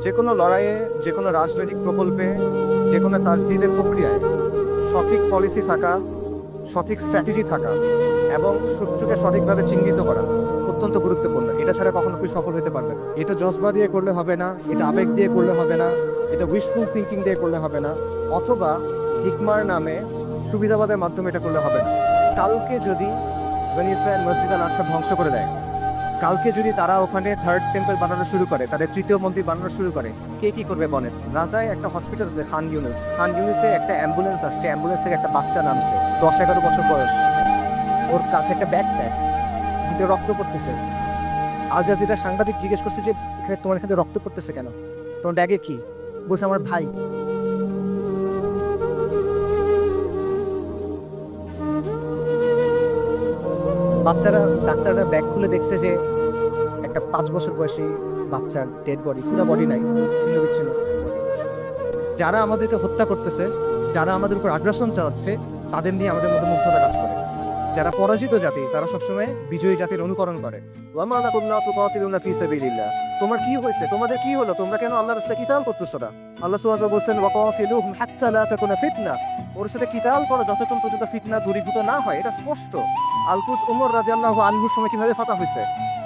যে কোনো লড়াইয়ে, যে কোনো রাজনৈতিক প্রকল্পে, যে কোনো তাজদিদের প্রক্রিয়ায় সঠিক পলিসি থাকা, সঠিক স্ট্র্যাটেজি থাকা এবং শত্রুকে সঠিকভাবে চিহ্নিত করা অত্যন্ত গুরুত্বপূর্ণ। এটা ছাড়া কখনো আপনি সফল হতে পারবেন না। এটা জজবা দিয়ে করলে হবে না, এটা আবেগ দিয়ে করলে হবে না, এটা উইশফুল থিঙ্কিং দিয়ে করলে হবে না, অথবা হিকমার নামে সুবিধাবাদের মাধ্যমে এটা করলে হবে না। কালকে যদি বনি ইসরায়েল মসজিদ আল আকসা ধ্বংস করে দেয়, কালকে যদি তারা ওখানে থার্ড টেম্পল বানানো শুরু করে, তাদের তৃতীয় মন্দির বানানো শুরু করে, কে কি করবে বলেন? গাজায় একটা হসপিটাল আছে খান ইউনুসে একটা অ্যাম্বুলেন্স আসছে, অ্যাম্বুলেন্স থেকে একটা বাচ্চা নামছে, 10-11 বছর বয়স, ওর কাছে একটা ব্যাকপ্যাক, কিন্তু রক্ত পড়তেছে। আল জাজিরা সাংবাদিক জিজ্ঞেস করছে যে এখানে তোমার এখানে রক্ত পড়তেছে কেন, তোমার ব্যাগে কি? বলছে আমার ভাই। বাচ্চারা, ডাক্তাররা ব্যাগ খুলে দেখছে যে একটা 5 বছর বয়সী বাচ্চার ডেড বডি, পুরো বডি নাই, ছিন্ন বিচ্ছিন্ন body। যারা আমাদেরকে হত্যা করতেছে, যারা আমাদের উপর আগ্রাসন চালাচ্ছে, তাদের নিয়ে আমাদের মধ্যে মুগ্ধতা কাজ করে। যারা পরাজিত জাতি, তারা সবসময় বিজয়ী জাতির অনুকরণ করে। ওয়ামা লাকুম লা তুকাতিলুনা ফি সাবিলিল্লাহ। তোমার কি হয়েছে? তোমাদের কি হলো? তোমরা কেন আল্লাহর রাস্তায় কিতাল করতেছো না? আল্লাহ সুবহানাহু ওয়া তাআলা বলেন ওয়াকাতিলুহুম হাত্তা লা তাকুনা ফিতনা। ওর সাথে কিতাল করো যতক্ষণ পর্যন্ত ফিতনা দূরীভূত না হয়। এটা স্পষ্ট। আল-কুদস উমর রাদিয়াল্লাহু আনহুর সময় কিভাবে ফাতা হয়েছে,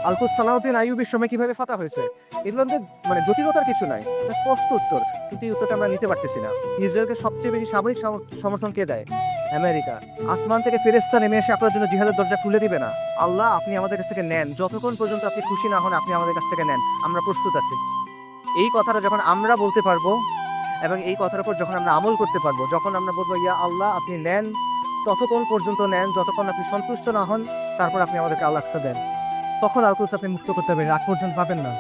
আল-কুদস সালাউদ্দিন আইয়ুবীর সময় কিভাবে ফাতা হয়েছে, এগুলোর মধ্যে মানে জটিলতার কিছু নাই, এটা স্পষ্ট উত্তর। কিন্তু এই উত্তরটা আমরা নিতে পারতেছি না। ইসরায়েলকে সবচেয়ে বেশি সামরিক সমর্থন কে দেয়? আমেরিকা। আসমান থেকে ফেরেশতা নেমে এসে আপনার জন্য জিহাদের দরজা খুলে দিবে না। আল্লাহ, আপনি আমাদের কাছ থেকে নেন, যতক্ষণ পর্যন্ত আপনি খুশি না হন আপনি আমাদের কাছ থেকে নেন, আমরা প্রস্তুত আছি। এই কথাটা যখন আমরা বলতে পারবো এবং এই কথার উপর যখন আমরা আমল করতে পারবো, যখন আমরা বলবো ইয়া আল্লাহ আপনি নেন, ততক্ষণ পর্যন্ত নেন যতক্ষণ আপনি সন্তুষ্ট না হন, তারপর আপনি আমাদেরকে আল আকসা দেন, তখন আল কুদস আপনি মুক্ত করতে পারবেন, আগ পর্যন্ত পাবেন না।